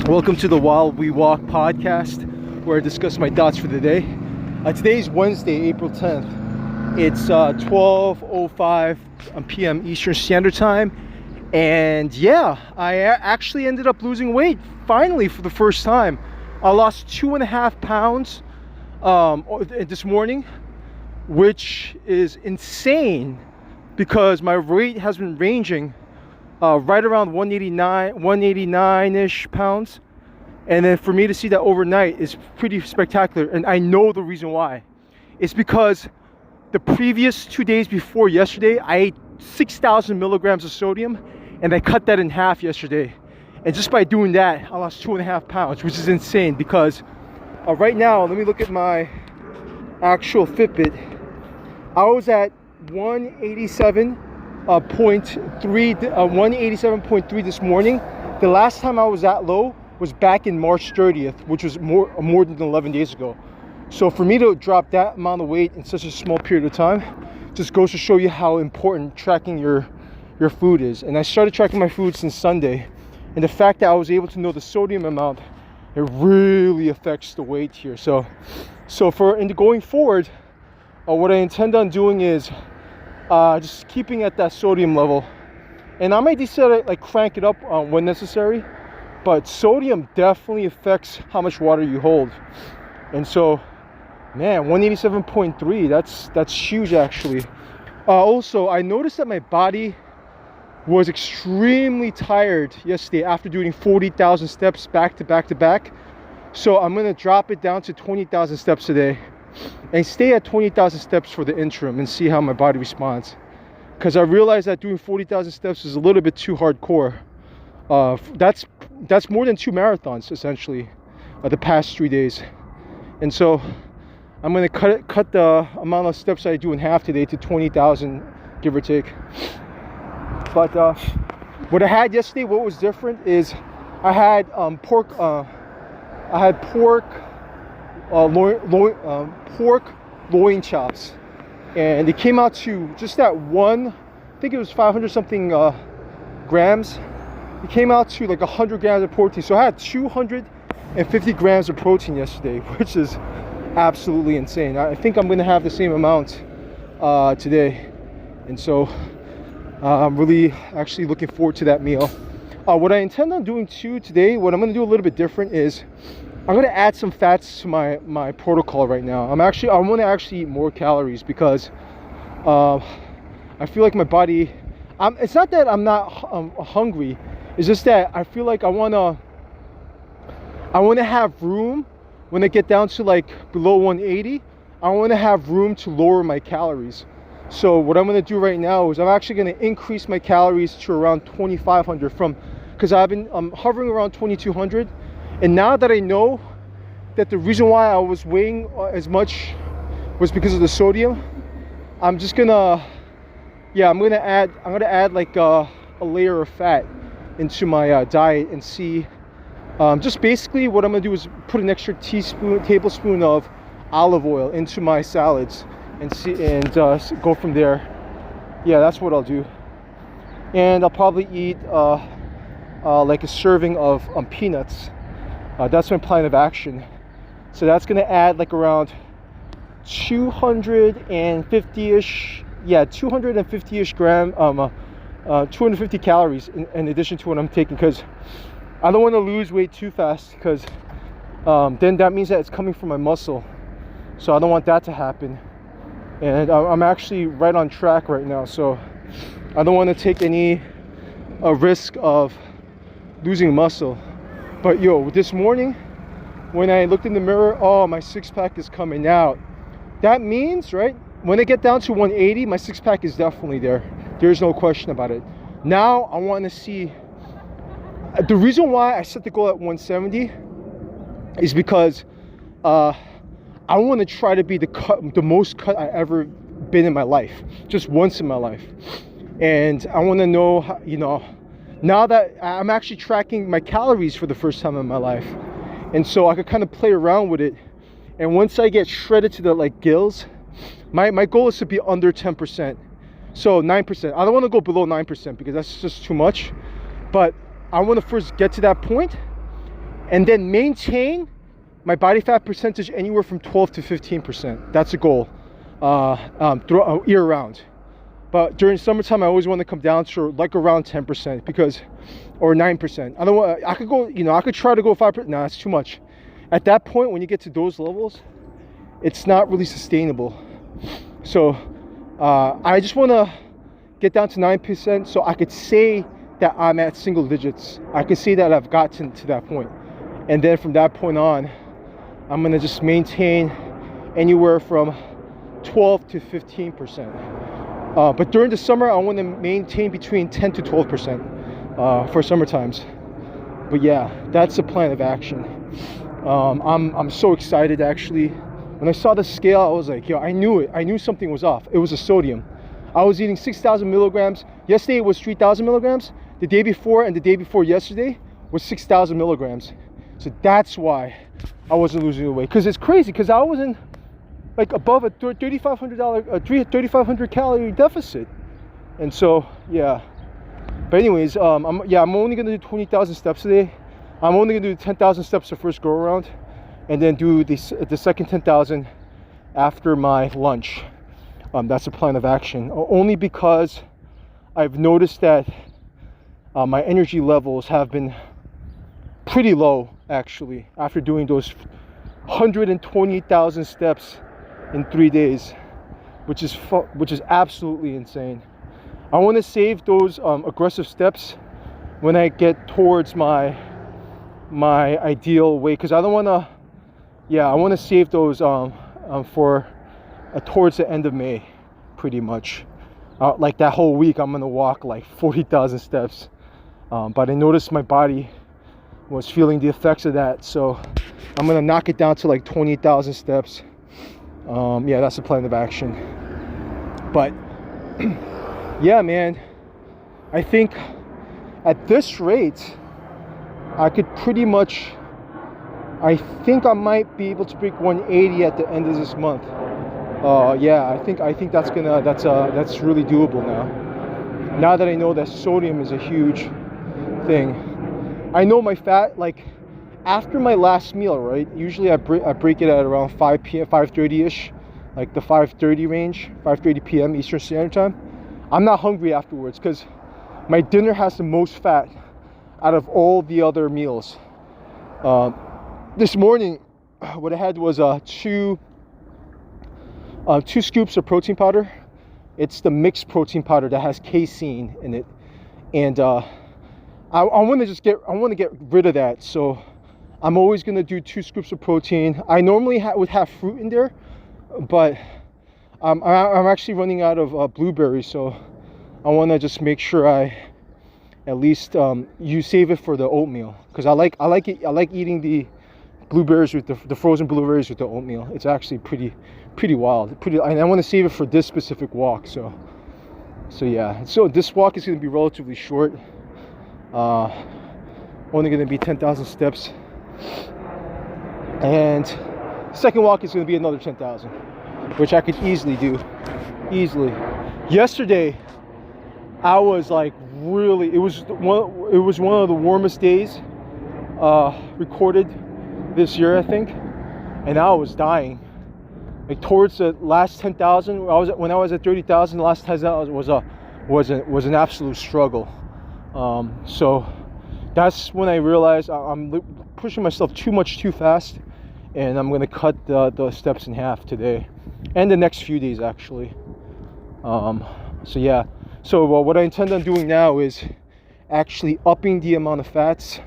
Welcome to the While We Walk podcast, where I discuss my thoughts for the day. Today is Wednesday, April 10th. It's 12:05 p.m. Eastern Standard Time. And yeah, I actually ended up losing weight, finally, for the first time. I lost 2.5 pounds this morning, which is insane because my weight has been ranging right around 189-ish pounds. And then for me to see that overnight is pretty spectacular. And I know the reason why. It's because the previous 2 days before yesterday, I ate 6,000 milligrams of sodium, and I cut that in half yesterday. And just by doing that, I lost 2.5 pounds, which is insane because right now, let me look at my actual Fitbit. I was at 187.3 this morning. The last time I was that low was back in March 30th, which was more than 11 days ago. So for me to drop that amount of weight in such a small period of time just goes to show you how important tracking your food is. And I started tracking my food since Sunday, and the fact that I was able to know the sodium amount, it really affects the weight here. So going forward, what I intend on doing is just keeping at that sodium level, and I might decide to crank it up when necessary. But sodium definitely affects how much water you hold. And so, man, 187.3, that's huge actually. Also, I noticed that my body was extremely tired yesterday after doing 40,000 steps back to back to back. So I'm gonna drop it down to 20,000 steps today and stay at 20,000 steps for the interim and see how my body responds. Because I realized that doing 40,000 steps is a little bit too hardcore. That's more than 2 marathons essentially the past 3 days. And so I'm going to cut the amount of steps I do in half today to 20,000, give or take. But what I had yesterday, what was different is I had pork loin chops, and it came out to just that one, I think it was 500 something grams. It came out to like 100 grams of protein. So I had 250 grams of protein yesterday, which is absolutely insane. I think I'm going to have the same amount today. And so I'm really actually looking forward to that meal. What I intend on doing too today, what I'm going to do a little bit different is I'm going to add some fats to my protocol right now. I want to actually eat more calories because I feel like my body, it's not that I'm not hungry. It's just that I feel like I wanna have room when I get down to below 180. I want to have room to lower my calories. So what I'm gonna do right now is I'm actually gonna increase my calories to around 2,500 because I've been hovering around 2,200. And now that I know that the reason why I was weighing as much was because of the sodium, I'm gonna add like a layer of fat into my diet and see. Just basically what I'm gonna do is put an extra tablespoon of olive oil into my salads and go from there. Yeah, that's what I'll do. And I'll probably eat like a serving of peanuts. That's my plan of action. So that's gonna add like around 250-ish, 250-ish gram 250 calories in addition to what I'm taking, because I don't want to lose weight too fast, because then that means that it's coming from my muscle, so I don't want that to happen. And I'm actually right on track right now, so I don't want to take any risk of losing muscle. But this morning when I looked in the mirror, oh, my six-pack is coming out. That means, right, when I get down to 180, my six-pack is definitely there. There's no question about it. Now I want to see. The reason why I set the goal at 170 is because I want to try to be the most cut I ever been in my life, just once in my life. And I want to know how, now that I'm actually tracking my calories for the first time in my life, and so I could kind of play around with it. And once I get shredded to the gills, my goal is to be under 10%. So 9%. I don't want to go below 9% because that's just too much. But I want to first get to that point, and then maintain my body fat percentage anywhere from 12 to 15%. That's a goal, year round. But during summertime, I always want to come down to like around 10%, because, or 9%. I don't want. I could go. I could try to go 5%. No, that's too much. At that point, when you get to those levels, it's not really sustainable. So I just want to get down to 9%, so I could say that I'm at single digits. I could say that I've gotten to that point, and then from that point on, I'm gonna just maintain anywhere from 12 to 15%. But during the summer, I want to maintain between 10 to 12% for summer times. But yeah, that's the plan of action. I'm so excited, actually. When I saw the scale, I was like, yo, I knew it. I knew something was off. It was the sodium. I was eating 6,000 milligrams. Yesterday it was 3,000 milligrams. The day before and the day before yesterday was 6,000 milligrams. So that's why I wasn't losing the weight. Because it's crazy, because I was in like above a $3,500 calorie deficit. And so, yeah. But anyways, I'm only going to do 20,000 steps today. I'm only going to do 10,000 steps the first go around, and then do the second 10,000 after my lunch. That's a plan of action. Only because I've noticed that my energy levels have been pretty low, actually, after doing those 120,000 steps in 3 days, which is absolutely insane. I want to save those aggressive steps when I get towards my ideal weight, because I don't want to. Yeah, I want to save those for towards the end of May, pretty much. Like that whole week, I'm gonna walk like 40,000 steps. But I noticed my body was feeling the effects of that, so I'm gonna knock it down to like 20,000 steps. Yeah, that's the plan of action. But yeah, man, I think at this rate, I could pretty much. I think I might be able to break 180 at the end of this month. Yeah, I think that's really doable now. Now that I know that sodium is a huge thing. I know my fat, like after my last meal, right? Usually I break it at around 5 p.m., 5:30ish, like the 5:30 range, 5:30 p.m. Eastern Standard Time. I'm not hungry afterwards because my dinner has the most fat out of all the other meals. This morning, what I had was two scoops of protein powder. It's the mixed protein powder that has casein in it, and I want to get rid of that. So I'm always gonna do 2 scoops of protein. I normally would have fruit in there, but I'm actually running out of blueberries, so I want to just make sure I at least you save it for the oatmeal, because I like eating the blueberries with the frozen blueberries with the oatmeal. It's actually pretty wild. And I want to save it for this specific walk. So yeah. So this walk is going to be relatively short. Only going to be 10,000 steps. And second walk is going to be another 10,000, which I could easily do. Easily. Yesterday, I was like really. It was one of the warmest days recorded this year, I think, and I was dying. Like towards the last 10,000, when I was at 30,000, the last 10,000 was an absolute struggle. So that's when I realized I'm pushing myself too fast, and I'm gonna cut the steps in half today, and the next few days actually. So yeah. So what I intend on doing now is actually upping the amount of fats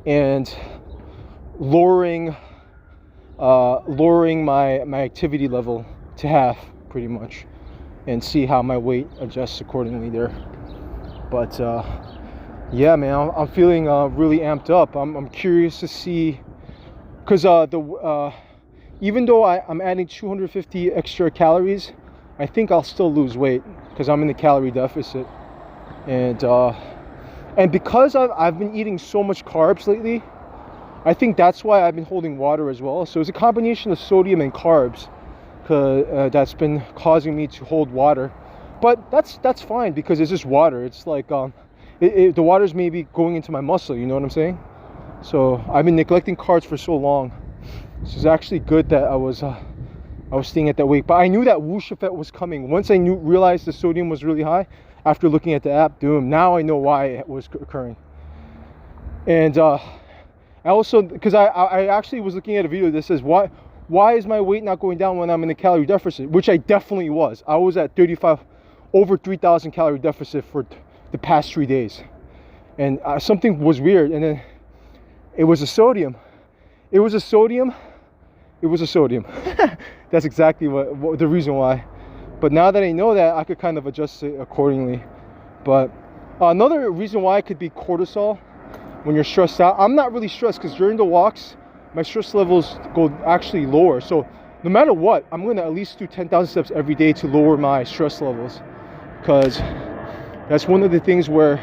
and lowering my activity level to half, pretty much, and see how my weight adjusts accordingly there. But yeah, man, I'm feeling really amped up. I'm curious to see, because even though I'm adding 250 extra calories, I think I'll still lose weight because I'm in a calorie deficit, and because I've been eating so much carbs lately, I think that's why I've been holding water as well. So it's a combination of sodium and carbs that's been causing me to hold water. But that's fine, because it's just water. It's like the water's maybe going into my muscle, you know what I'm saying? So I've been neglecting carbs for so long. So it's actually good that I was staying at that weight. But I knew that whoosh effect was coming. Once I realized the sodium was really high after looking at the app, now I know why it was occurring. And I also, because I actually was looking at a video that says why is my weight not going down when I'm in a calorie deficit, which I definitely was. I was at over 3,000 calorie deficit for the past 3 days, and something was weird, and then it was a sodium. That's exactly what the reason why. But now that I know that, I could kind of adjust it accordingly. But another reason why it could be cortisol when you're stressed out. I'm not really stressed because during the walks my stress levels go actually lower. So no matter what, I'm going to at least do 10,000 steps every day to lower my stress levels, because that's one of the things where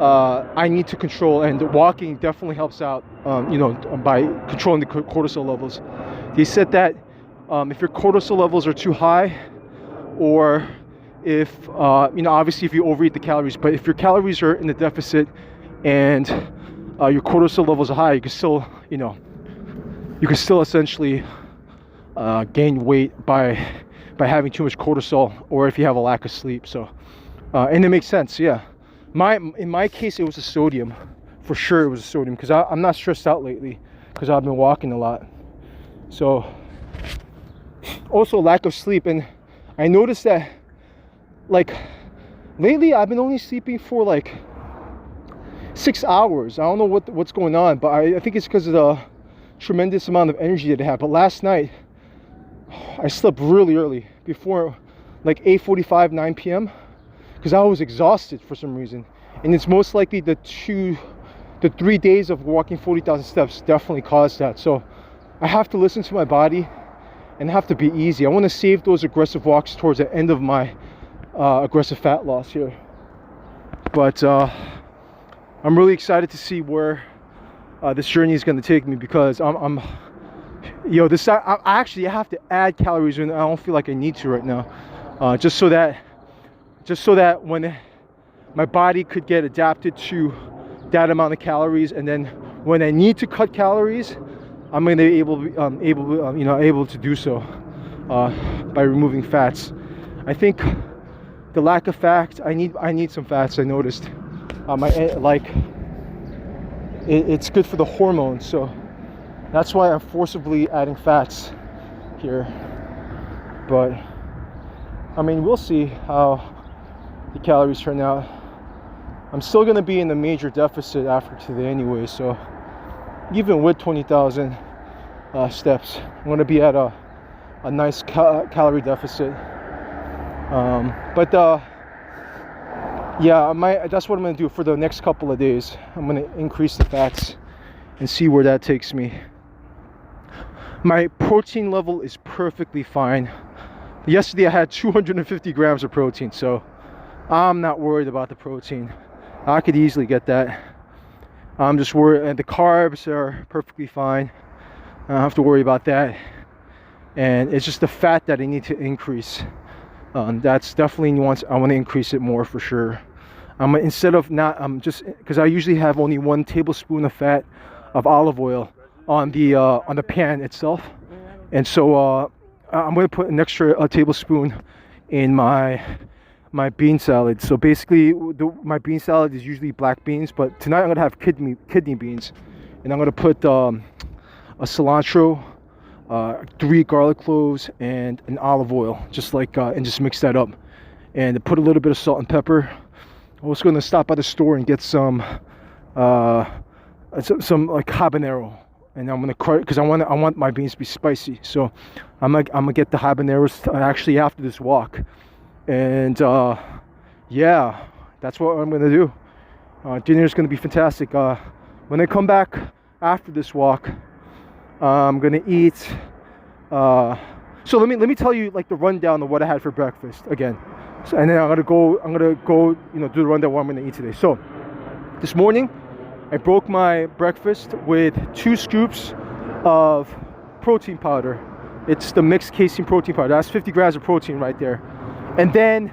I need to control, and walking definitely helps out, by controlling the cortisol levels. They said that if your cortisol levels are too high, or if obviously if you overeat the calories, but if your calories are in the deficit and your cortisol levels are high, you can still essentially gain weight by having too much cortisol, or if you have a lack of sleep. So and it makes sense. Yeah, in my case it was a sodium, for sure. It was a sodium, because I'm not stressed out lately because I've been walking a lot. So also lack of sleep, and I noticed that like lately I've been only sleeping for like 6 hours. I don't know what's going on, but I think it's because of the tremendous amount of energy that I have. But last night I slept really early, before like 8:45, 9 p.m. because I was exhausted for some reason. And it's most likely the 3 days of walking 40,000 steps definitely caused that. So I have to listen to my body and have to be easy. I want to save those aggressive walks towards the end of my aggressive fat loss here. But I'm really excited to see where this journey is going to take me, because I actually have to add calories when I don't feel like I need to right now, just so that when my body could get adapted to that amount of calories, and then when I need to cut calories, I'm going to be able to do so by removing fats. I think the lack of fat, I need some fats. I noticed it's good for the hormones, so that's why I'm forcibly adding fats here. But I mean, we'll see how the calories turn out. I'm still going to be in a major deficit after today anyway, so even with 20,000 steps, I'm going to be at a nice calorie deficit. Yeah, that's what I'm going to do for the next couple of days. I'm going to increase the fats and see where that takes me. My protein level is perfectly fine. Yesterday I had 250 grams of protein, so I'm not worried about the protein. I could easily get that. I'm just worried, and the carbs are perfectly fine. I don't have to worry about that. And it's just the fat that I need to increase. That's definitely nuance. I want to increase it more for sure. Just because I usually have only 1 tablespoon of fat of olive oil on the pan itself, and so I'm going to put an extra tablespoon in my bean salad. So basically, my bean salad is usually black beans, but tonight I'm going to have kidney beans, and I'm going to put a cilantro, 3 garlic cloves, and an olive oil, and just mix that up, and put a little bit of salt and pepper. I'm also going to stop by the store and get some like habanero, and I'm going to because I want my beans to be spicy. So I'm gonna get the habaneros actually after this walk, and yeah, that's what I'm going to do. Dinner is going to be fantastic. When I come back after this walk, I'm gonna eat. So let me tell you like the rundown of what I had for breakfast again. So, and then I'm gonna go do the rundown of what I'm gonna eat today. So this morning I broke my breakfast with 2 scoops of protein powder. It's the mixed casein protein powder. That's 50 grams of protein right there. And then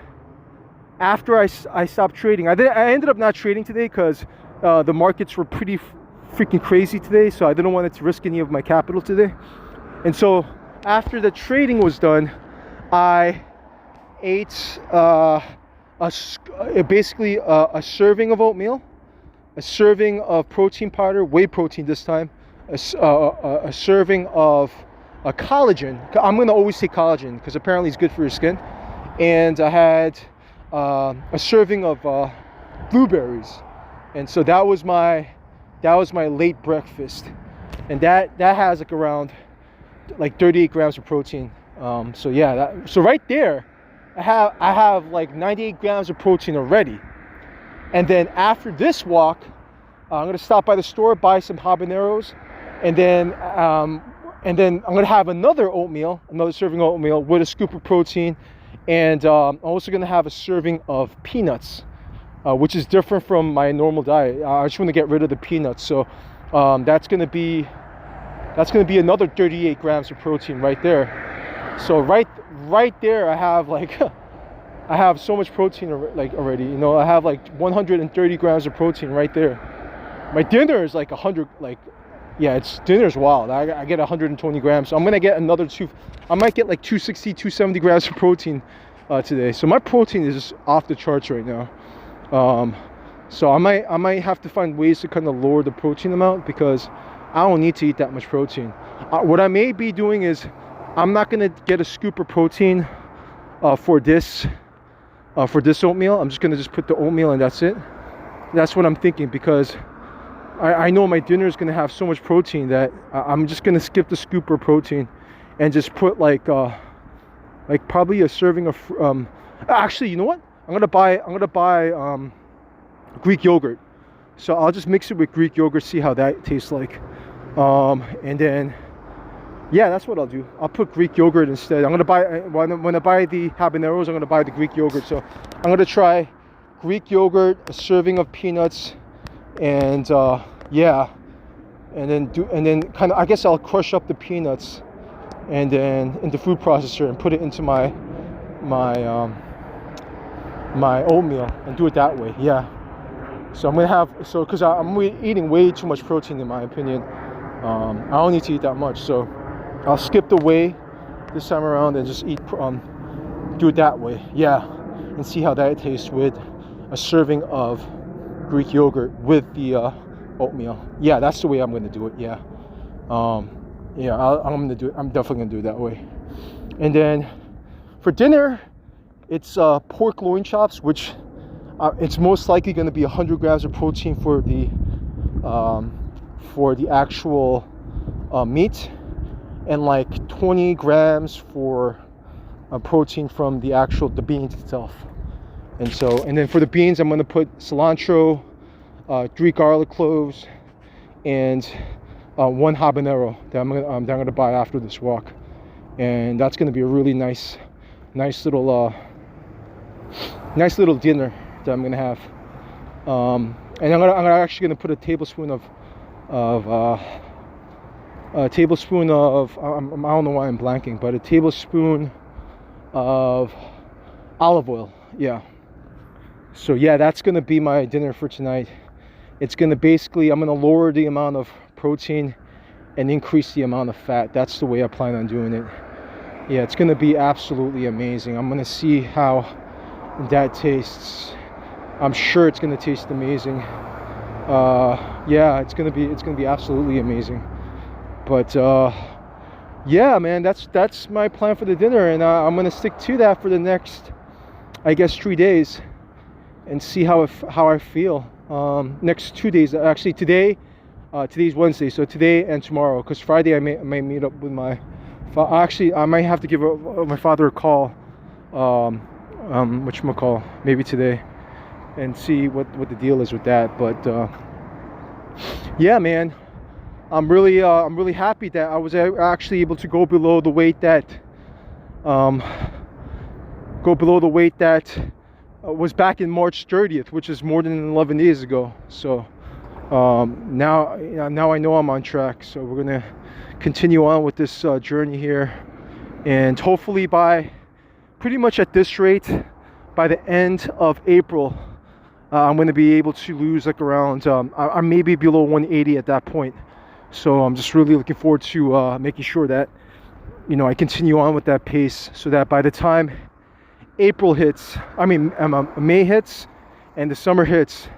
after I stopped trading, I ended up not trading today because the markets were pretty freaking crazy today, so I didn't want to risk any of my capital today. And so after the trading was done, I ate basically a serving of oatmeal, a serving of protein powder, whey protein this time, a serving of collagen. I'm going to always say collagen because apparently it's good for your skin. And I had a serving of blueberries. And so that was my late breakfast. And that has like around like 38 grams of protein. So yeah, so right there I have like 98 grams of protein already. And then after this walk, I'm gonna stop by the store, buy some habaneros, and then I'm gonna have another serving of oatmeal with a scoop of protein, and I'm also gonna have a serving of peanuts, which is different from my normal diet. I just want to get rid of the peanuts, so that's gonna be another 38 grams of protein right there. So right there, I have like I have so much protein already. You know, I have like 130 grams of protein right there. My dinner is like 100. Dinner's wild. I get 120 grams. So I'm gonna get another I might get like 260, 270 grams of protein today. So my protein is just off the charts right now. So I might have to find ways to kind of lower the protein amount because I don't need to eat that much protein. What I may be doing is I'm not gonna get a scoop of protein for this oatmeal. I'm just gonna put the oatmeal and that's it. That's what I'm thinking, because I know my dinner is gonna have so much protein that I'm just gonna skip the scoop of protein and just put like probably a serving of actually, you know what, I'm gonna buy Greek yogurt. So I'll just mix it with Greek yogurt, see how that tastes like, and then yeah, that's what I'll do. I'll put Greek yogurt instead. I'm gonna buy, when I buy the habaneros, I'm gonna buy the Greek yogurt. So I'm gonna try Greek yogurt, a serving of peanuts, and yeah, and then kind of, I guess I'll crush up the peanuts and then in the food processor and put it into my oatmeal and do it that way. Yeah. So I'm gonna because I'm eating way too much protein in my opinion. I don't need to eat that much, so I'll skip the whey this time around and just do it that way. Yeah, and see how that tastes with a serving of Greek yogurt with the oatmeal. Yeah, that's the way I'm gonna do it. Yeah, yeah, I'm gonna do it. I'm definitely gonna do it that way. And then for dinner, it's pork loin chops, which it's most likely going to be 100 grams of protein for the actual meat, and like 20 grams for protein from the beans itself. And then for the beans, I'm going to put cilantro, 3 garlic cloves, and 1 habanero that I'm going to buy after this walk. And that's going to be a really nice little dinner that I'm gonna have, and I'm actually gonna put a tablespoon of I don't know why I'm blanking, but a tablespoon of olive oil. Yeah. So yeah, that's gonna be my dinner for tonight. It's gonna basically, I'm gonna lower the amount of protein and increase the amount of fat. That's the way I plan on doing it. Yeah, it's gonna be absolutely amazing. I'm gonna see how that tastes. I'm sure it's gonna taste amazing. Yeah, it's gonna be absolutely amazing. But yeah, man, that's my plan for the dinner, and I'm gonna stick to that for the next, I guess, 3 days, and see how I feel. Next 2 days, actually. Today's Wednesday, so today and tomorrow, because Friday I may meet up with my actually I might have to give my father a call, whatchamacall, maybe today, and see what the deal is with that. But yeah, man, I'm really happy that I was actually able to go below the weight that was back in March 30th, which is more than 11 days ago. So now I know I'm on track. So we're gonna continue on with this journey here, and hopefully by pretty much at this rate, by the end of April, I'm going to be able to lose like around, I may be below 180 at that point. So I'm just really looking forward to making sure that, you know, I continue on with that pace so that by the time April hits, May hits and the summer hits,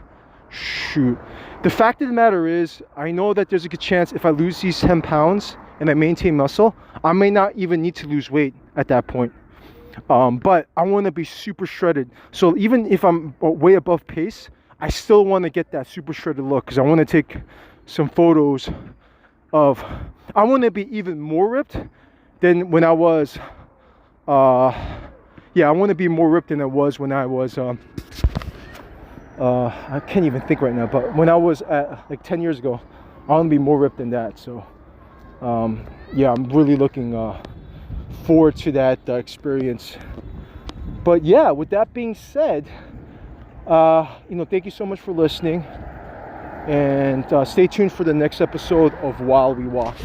shoot. The fact of the matter is, I know that there's a good chance if I lose these 10 pounds and I maintain muscle, I may not even need to lose weight at that point. But I want to be super shredded. So even if I'm way above pace, I still want to get that super shredded look because I want to take some photos of, I want to be even more ripped than when I was, yeah, I want to be more ripped than I was when I was, I can't even think right now, but when I was at like 10 years ago, I want to be more ripped than that. So, yeah, I'm really looking forward to that experience. But yeah, with that being said, you know, thank you so much for listening, and stay tuned for the next episode of While We Walk.